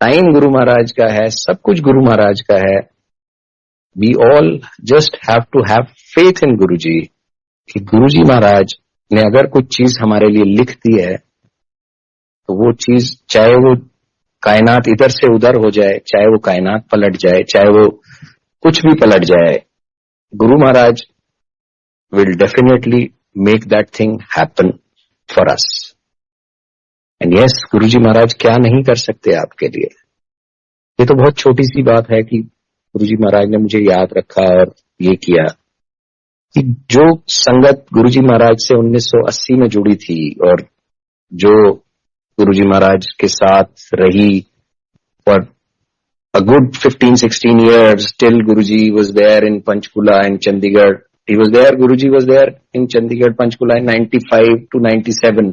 टाइम गुरु महाराज का है, सब कुछ गुरु महाराज का है। We all just have to have faith in Guruji कि गुरुजी महाराज ने अगर कुछ चीज हमारे लिए लिख दी है तो वो चीज, चाहे वो कायनात इधर से उधर हो जाए, चाहे वो कायनात पलट जाए, चाहे वो कुछ भी पलट जाए, Guru Maharaj will definitely make that thing happen for us. And yes, Guruji Maharaj क्या नहीं कर सकते आपके लिए। ये तो बहुत छोटी सी बात है कि गुरुजी महाराज ने मुझे याद रखा और ये किया कि जो संगत गुरुजी महाराज से 1980 में जुड़ी थी और जो गुरुजी महाराज के साथ रही for a good 15-16 years till Guruji was there in Panchkula and Chandigarh. Guruji was there in Chandigarh, Panchkula in 95 to 97.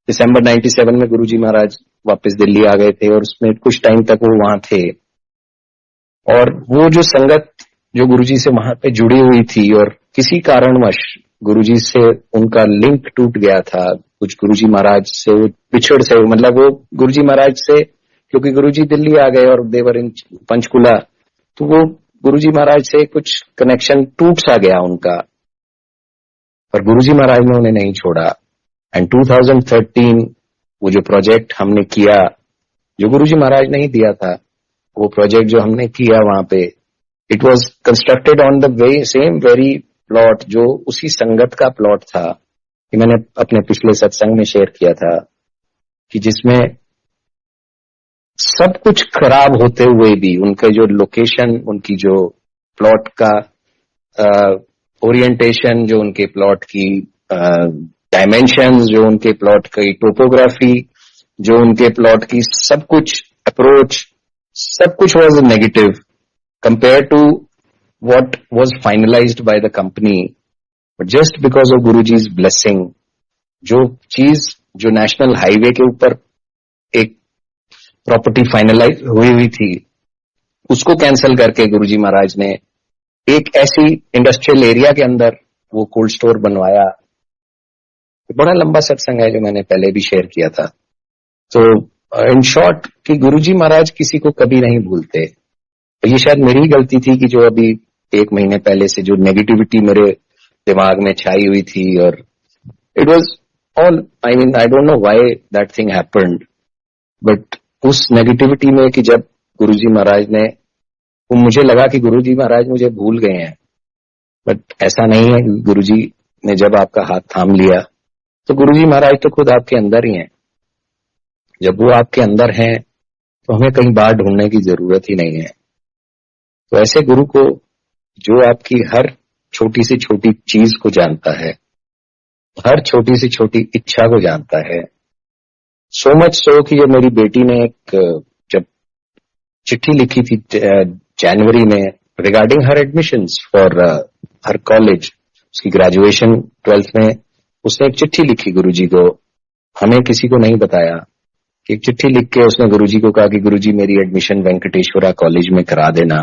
दिसंबर 97 में गुरुजी महाराज वापस दिल्ली आ गए थे और उसमें कुछ टाइम तक वो वहां थे। और वो जो संगत जो गुरुजी से वहां पे जुड़ी हुई थी और किसी कारणवश गुरुजी से उनका लिंक टूट गया था, कुछ गुरुजी महाराज से वो पिछड़ से, मतलब वो गुरुजी महाराज से, क्योंकि गुरुजी दिल्ली आ गए और देवर इन पंचकुला, तो वो गुरुजी महाराज से कुछ कनेक्शन टूट सा गया उनका। पर गुरुजी महाराज ने उन्हें नहीं छोड़ा। एंड 2013 वो जो प्रोजेक्ट हमने किया, जो गुरुजी महाराज ने ही दिया था, वो प्रोजेक्ट जो हमने किया वहां पे, it was constructed on the same very plot जो उसी संगत का प्लॉट था कि मैंने अपने पिछले सत्संग में शेयर किया था, कि जिसमें सब कुछ खराब होते हुए भी उनके जो लोकेशन, उनकी जो प्लॉट का ओरिएंटेशन, जो उनके प्लॉट की डायमेंशंस, जो उनके प्लॉट की टोपोग्राफी, जो उनके प्लॉट की सब कुछ अप्रोच, सब कुछ was negative compare to what was finalised by the company. But just because of Guruji's blessing, जो चीज जो नेशनल हाईवे के ऊपर एक प्रॉपर्टी फाइनलाइज हुई थी, उसको कैंसिल करके गुरुजी महाराज ने एक ऐसी इंडस्ट्रियल एरिया के अंदर वो कोल्ड स्टोर बनवाया। बड़ा लंबा सत्संग है जो मैंने पहले भी शेयर किया था। तो इन शॉर्ट कि गुरुजी महाराज किसी को कभी नहीं भूलते। तो ये शायद मेरी गलती थी कि जो अभी 1 महीने पहले से जो नेगेटिविटी मेरे दिमाग में छाई हुई थी, और it was all, I mean I don't know why that thing happened, but उस नेगेटिविटी में कि जब गुरुजी महाराज ने, वो मुझे लगा कि गुरुजी महाराज मुझे भूल गए हैं, बट ऐसा नहीं है। गुरुजी ने जब आपका हाथ थाम लिया तो गुरुजी महाराज तो खुद आपके अंदर ही हैं। जब वो आपके अंदर हैं तो हमें कहीं बाहर ढूंढने की जरूरत ही नहीं है। तो ऐसे गुरु को, जो आपकी हर छोटी से छोटी चीज को जानता है, हर छोटी से छोटी इच्छा को जानता है, सो मच सो कि जब मेरी बेटी ने एक जब चिट्ठी लिखी थी जनवरी में regarding her admissions for her college, उसकी ग्रेजुएशन 12th में, उसने एक चिट्ठी लिखी गुरुजी को, हमें किसी को नहीं बताया। एक चिट्ठी लिख के उसने गुरुजी को कहा कि गुरुजी मेरी एडमिशन वेंकटेश्वरा कॉलेज में करा देना,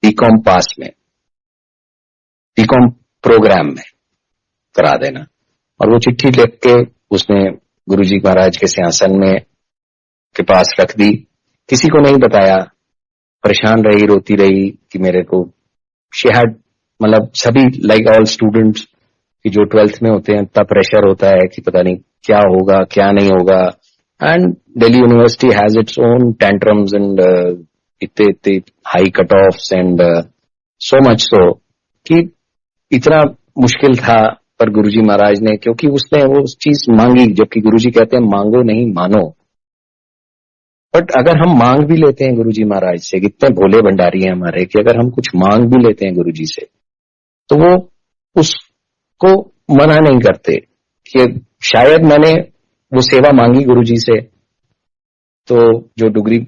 बीकॉम पास में, बीकॉम प्रोग्राम में करा देना। और वो चिट्ठी लिख के उसने गुरुजी महाराज के सिंहासन में के पास रख दी, किसी को नहीं बताया। परेशान रही, रोती रही कि मेरे को, शी हैड, मतलब सभी लाइक ऑल स्टूडेंट्स कि जो 12th में होते हैं, इतना प्रेशर होता है कि पता नहीं क्या होगा क्या नहीं होगा। And Delhi university has its own tantrums and इतने high cut offs and so much so कि इतना मुश्किल था, पर गुरुजी महाराज ने, क्योंकि उसने वो चीज मांगी, जबकि गुरुजी कहते हैं मांगो नहीं मानो। बट अगर हम मांग भी लेते हैं गुरुजी महाराज से, कितने भोले भंडारी हैं हमारे, कि अगर हम कुछ मांग भी लेते हैं गुरुजी से तो वो उसको मना नहीं करते। कि शायद मैंने वो सेवा मांगी गुरुजी से, तो जो डुगरी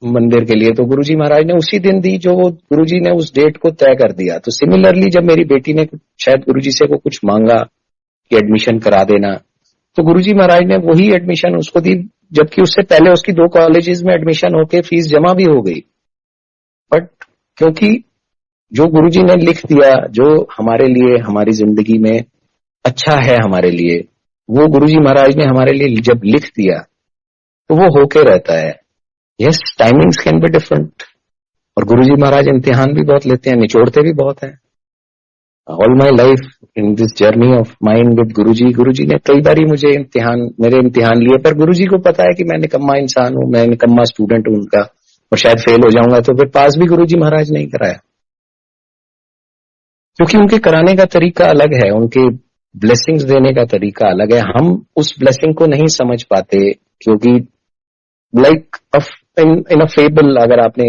मंदिर के लिए, तो गुरुजी महाराज ने उसी दिन दी, जो वो गुरुजी ने उस डेट को तय कर दिया। तो सिमिलरली जब मेरी बेटी ने शायद गुरुजी से वो कुछ मांगा कि एडमिशन करा देना, तो गुरुजी महाराज ने वही एडमिशन उसको दी, जबकि उससे पहले उसकी 2 कॉलेजेस में एडमिशन होके फीस जमा भी हो गई। बट क्योंकि जो गुरुजी ने लिख दिया, जो हमारे लिए, हमारी जिंदगी में अच्छा है हमारे लिए, वो गुरुजी महाराज ने हमारे लिए जब लिख दिया तो वो होके रहता है। Yes, timings can be different. और गुरुजी महाराज इम्तिहान भी बहुत लेते हैं, निचोड़ते भी बहुत हैं। All my life in this journey of mind with Guruji ने कई बार मुझे मेरे इम्तिहान लिए, पर गुरुजी को पता है कि मैं निकम्मा इंसान हूं, मैं निकम्मा स्टूडेंट हूं उनका, और शायद फेल हो जाऊंगा, तो फिर पास भी गुरुजी महाराज नहीं कराया, क्योंकि उनके कराने का तरीका अलग है, उनके ब्लेसिंग्स देने का तरीका अलग है। हम उस ब्लेसिंग को नहीं समझ पाते, क्योंकि लाइक इन अ फेबल, अगर आपने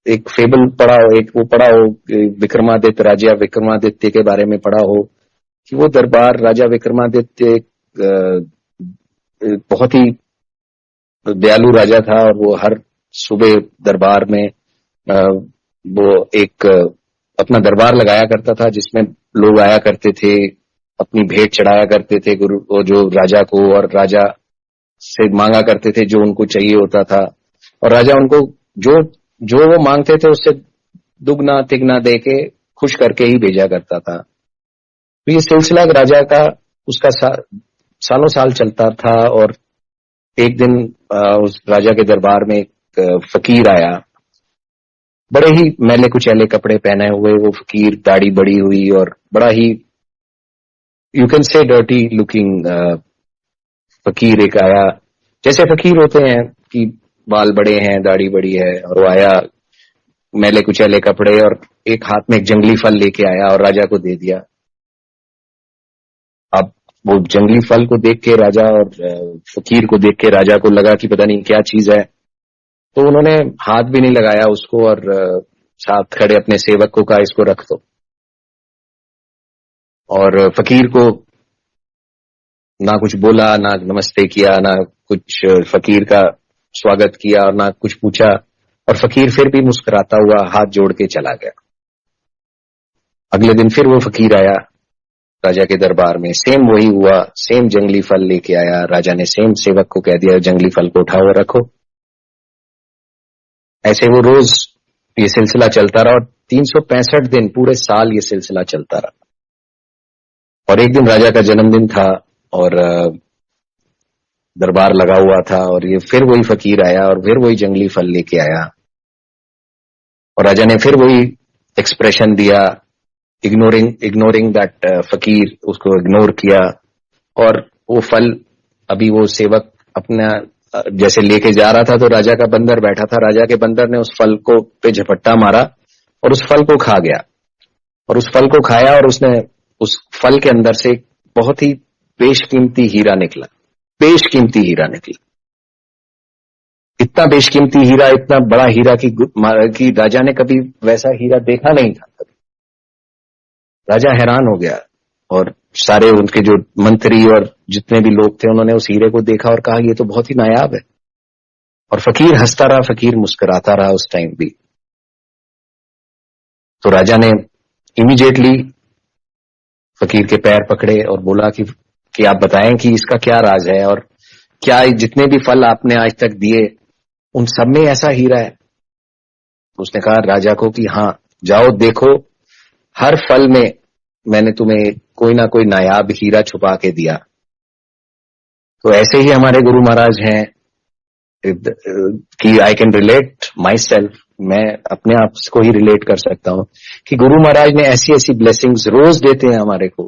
एक फेबल पढ़ा हो, एक वो पढ़ा हो विक्रमादित्य, राजा विक्रमादित्य के बारे में पढ़ा हो, कि वो दरबार, राजा विक्रमादित्य बहुत ही दयालु राजा था, और वो हर सुबह दरबार में वो एक अपना दरबार लगाया करता था, जिसमें लोग आया करते थे, अपनी भेंट चढ़ाया करते थे गुरु जो राजा को, और राजा से मांगा करते थे जो उनको चाहिए होता था, और राजा उनको जो वो मांगते थे उससे दुगना तिगना दे के खुश करके ही भेजा करता था। तो ये सिलसिला राजा का उसका सालों साल चलता था। और एक दिन उस राजा के दरबार में एक फकीर आया, बड़े ही मैले कुचैले कपड़े पहने हुए वो फकीर, दाढ़ी बड़ी हुई और बड़ा ही you can say dirty looking फकीर एक आया, जैसे फकीर होते हैं कि बाल बड़े हैं, दाढ़ी बड़ी है, और वो आया मैले कुचैले कपड़े, और एक हाथ में एक जंगली फल लेके आया और राजा को दे दिया। अब वो जंगली फल को देख के राजा, और फकीर को देख के राजा को लगा कि पता नहीं क्या चीज है, तो उन्होंने हाथ भी नहीं लगाया उसको, और साथ खड़े अपने सेवक को कहा इसको रख दो। और फकीर को ना कुछ बोला, ना नमस्ते किया, ना कुछ फकीर का स्वागत किया, और ना कुछ पूछा, और फकीर फिर भी मुस्कुराता हुआ हाथ जोड़ के चला गया। अगले दिन फिर वो फकीर आया राजा के दरबार में, सेम वही हुआ, सेम जंगली फल लेके आया। राजा ने सेम सेवक को कह दिया जंगली फल को उठाओ और रखो। ऐसे वो रोज ये सिलसिला चलता रहा, और 365 दिन पूरे साल ये सिलसिला चलता रहा। और एक दिन राजा का जन्मदिन था, और दरबार लगा हुआ था, और ये फिर वही फकीर आया और फिर वही जंगली फल लेके आया, और राजा ने फिर वही एक्सप्रेशन दिया, इग्नोरिंग दैट फकीर, उसको इग्नोर किया। और वो फल, अभी वो सेवक अपना जैसे लेके जा रहा था, तो राजा का बंदर बैठा था, राजा के बंदर ने उस फल को पे झपट्टा मारा और उस फल को खा गया, और उस फल को खाया, और उसने उस फल के अंदर से बहुत ही बेशकीमती हीरा निकला, बेशकीमती हीरा निकला। इतना बेशकीमती हीरा, इतना बड़ा हीरा कि राजा ने कभी वैसा हीरा देखा नहीं था कभी। राजा हैरान हो गया, और सारे उनके जो मंत्री और जितने भी लोग थे, उन्होंने उस हीरे को देखा और कहा ये तो बहुत ही नायाब है। और फकीर हंसता रहा, फकीर मुस्कुराता रहा उस टाइम भी। तो राजा ने इमीडिएटली फकीर के पैर पकड़े और बोला कि आप बताएं कि इसका क्या राज है, और क्या जितने भी फल आपने आज तक दिए उन सब में ऐसा हीरा है। उसने कहा राजा को कि हाँ, जाओ देखो, हर फल में मैंने तुम्हें कोई ना कोई नायाब हीरा छुपा के दिया। तो ऐसे ही हमारे गुरु महाराज हैं कि I can relate my self, मैं अपने आप को ही रिलेट कर सकता हूं कि गुरु महाराज ने ऐसी ऐसी ब्लेसिंग्स रोज देते हैं हमारे को,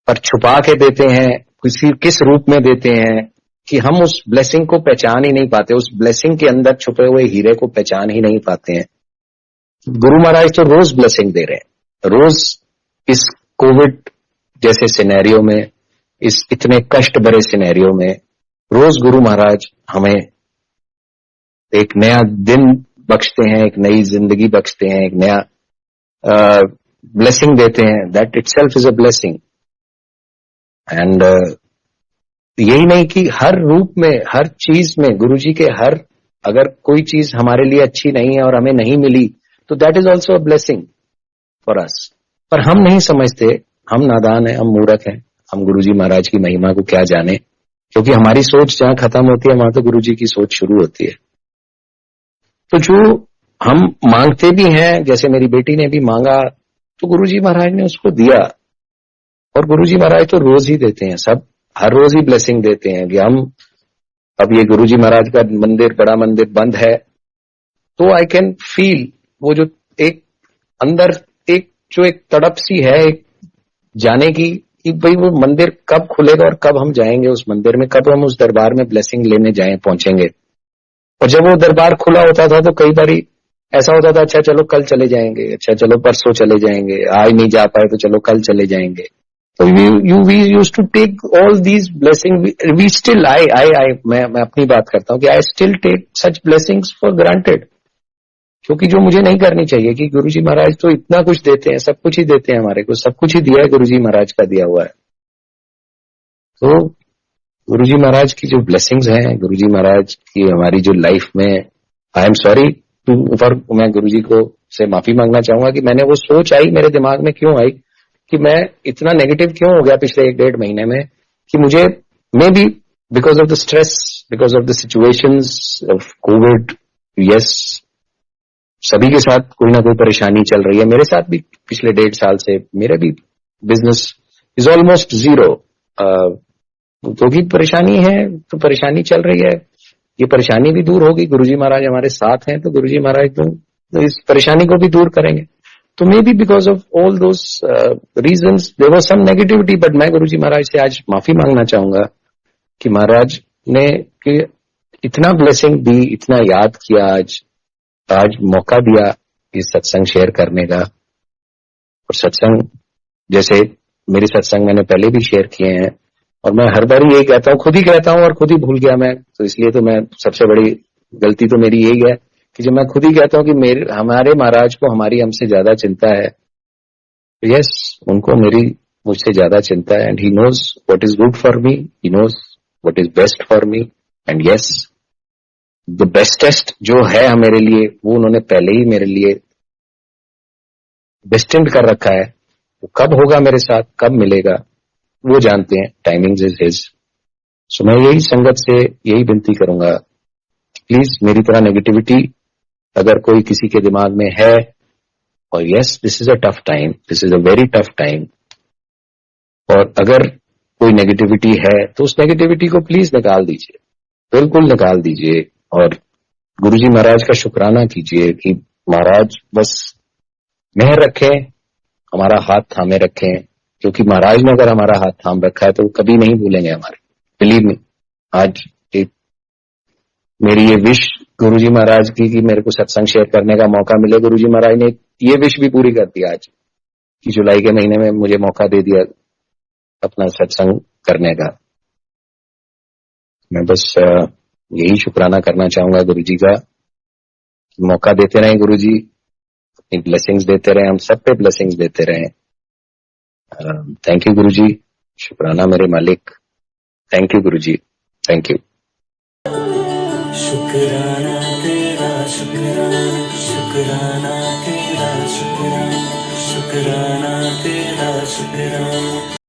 पर छुपा के देते हैं, किस रूप में देते हैं कि हम उस ब्लेसिंग को पहचान ही नहीं पाते, उस ब्लेसिंग के अंदर छुपे हुए हीरे को पहचान ही नहीं पाते हैं। गुरु महाराज तो रोज ब्लेसिंग दे रहे हैं, रोज इस कोविड जैसे सिनेरियो में, इस इतने कष्ट भरे सिनेरियो में रोज गुरु महाराज हमें एक नया दिन बख्शते हैं, एक नई जिंदगी बख्शते हैं, एक नया ब्लेसिंग देते हैं. That itself is a blessing. And यही नहीं कि हर रूप में, हर चीज में गुरुजी के हर, अगर कोई चीज हमारे लिए अच्छी नहीं है और हमें नहीं मिली तो that is also a blessing for us. पर हम नहीं समझते, हम नादान हैं, हम मूर्ख हैं, हम गुरुजी महाराज की महिमा को क्या जाने, क्योंकि हमारी सोच जहां खत्म होती है वहां तो गुरुजी की सोच शुरू होती है. तो जो हम मांगते भी हैं, जैसे मेरी बेटी ने भी मांगा तो गुरुजी महाराज ने उसको दिया. और गुरुजी महाराज तो रोज ही देते हैं, सब हर रोज ही ब्लेसिंग देते हैं. कि हम अब ये गुरुजी महाराज का मंदिर, बड़ा मंदिर बंद है तो आई कैन फील वो जो एक अंदर एक तड़प सी है एक जाने की कि भाई वो मंदिर कब खुलेगा और कब हम जाएंगे उस मंदिर में, कब हम उस दरबार में ब्लेसिंग लेने पहुंचेंगे. और जब वो दरबार खुला होता था तो कई बारी ऐसा होता था, अच्छा चलो कल चले जाएंगे, अच्छा चलो परसों चले जाएंगे, आज नहीं जा पाए तो चलो कल चले जाएंगे. तो we used to take all these blessing. We still मैं अपनी बात करता हूँ कि I still take such blessings for granted, क्योंकि जो मुझे नहीं करनी चाहिए. कि गुरुजी महाराज तो इतना कुछ देते हैं, सब कुछ ही देते हैं हमारे को, सब कुछ ही दिया है गुरुजी महाराज का दिया हुआ है. तो गुरुजी महाराज की जो ब्लेसिंग्स हैं, गुरुजी महाराज की हमारी जो लाइफ में, I am sorry to for, मैं गुरुजी को से माफी मांगना चाहूंगा कि मैंने वो सोच आई मेरे दिमाग में क्यों आई कि मैं इतना नेगेटिव क्यों हो गया पिछले 1-1.5 महीने में, कि मुझे may be because of the stress, because of the situations of Covid. Yes, सभी के साथ कोई ना कोई परेशानी चल रही है, मेरे साथ भी पिछले 1.5 साल से मेरा भी बिजनेस इज ऑलमोस्ट जीरो. क्योंकि परेशानी है तो परेशानी चल रही है, ये परेशानी भी दूर होगी. गुरुजी महाराज हमारे साथ हैं तो गुरुजी महाराज तो इस परेशानी को भी दूर करेंगे. तो maybe because of all those reasons there was some negativity, but मैं गुरुजी महाराज से आज माफी मांगना चाहूंगा कि महाराज ने कि इतना ब्लेसिंग दी, इतना याद किया, आज मौका दिया इस सत्संग शेयर करने का. और सत्संग जैसे मेरे सत्संग मैंने पहले भी शेयर किए हैं और मैं हर बार यही कहता हूँ, खुद ही कहता हूँ और खुद ही भूल गया मैं, तो इसलिए तो मैं सबसे बड़ी गलती तो मेरी यही है कि जब मैं खुद ही कहता हूँ कि हमारे महाराज को हमारी हमसे ज्यादा चिंता है. यस, उनको मुझसे ज्यादा चिंता है. And he knows what is good for me, he knows what is best for me. And yes, the bestest जो है मेरे लिए वो उन्होंने पहले ही मेरे लिए डेस्टिन्ड कर रखा है. वो कब होगा मेरे साथ, कब मिलेगा, वो जानते हैं. Timing is his. सो मैं यही संगत से यही विनती करूंगा, प्लीज मेरी तरह नेगेटिविटी अगर कोई किसी के दिमाग में है, और yes this is a tough time, this is a very tough time, और अगर कोई नेगेटिविटी है तो उस नेगेटिविटी को प्लीज निकाल दीजिए, बिल्कुल निकाल दीजिए. और गुरुजी महाराज का शुक्राना कीजिए कि महाराज बस मेहर रखें, हमारा हाथ थामे रखें, क्योंकि महाराज ने अगर हमारा हाथ थाम रखा है तो कभी नहीं भूलेंगे हमारे. बिलीव मी, आज मेरी ये विश गुरुजी महाराज की कि मेरे को सत्संग शेयर करने का मौका मिले, गुरुजी महाराज ने ये विश भी पूरी कर दी आज कि जुलाई के महीने में मुझे मौका दे दिया अपना सत्संग करने का. मैं बस यही शुक्राना करना चाहूंगा गुरुजी का. मौका देते रहे गुरुजी, अपनी ब्लेसिंग्स देते रहे, हम सब पे ब्लेसिंग्स देते रहे. थैंक यू गुरुजी, शुक्राना मेरे मालिक. Thank you Guruji, thank you. शुक्राना तेरा शुक्राना, शुक्राना तेरा शुक्राना, शुक्राना तेरा शुक्राना.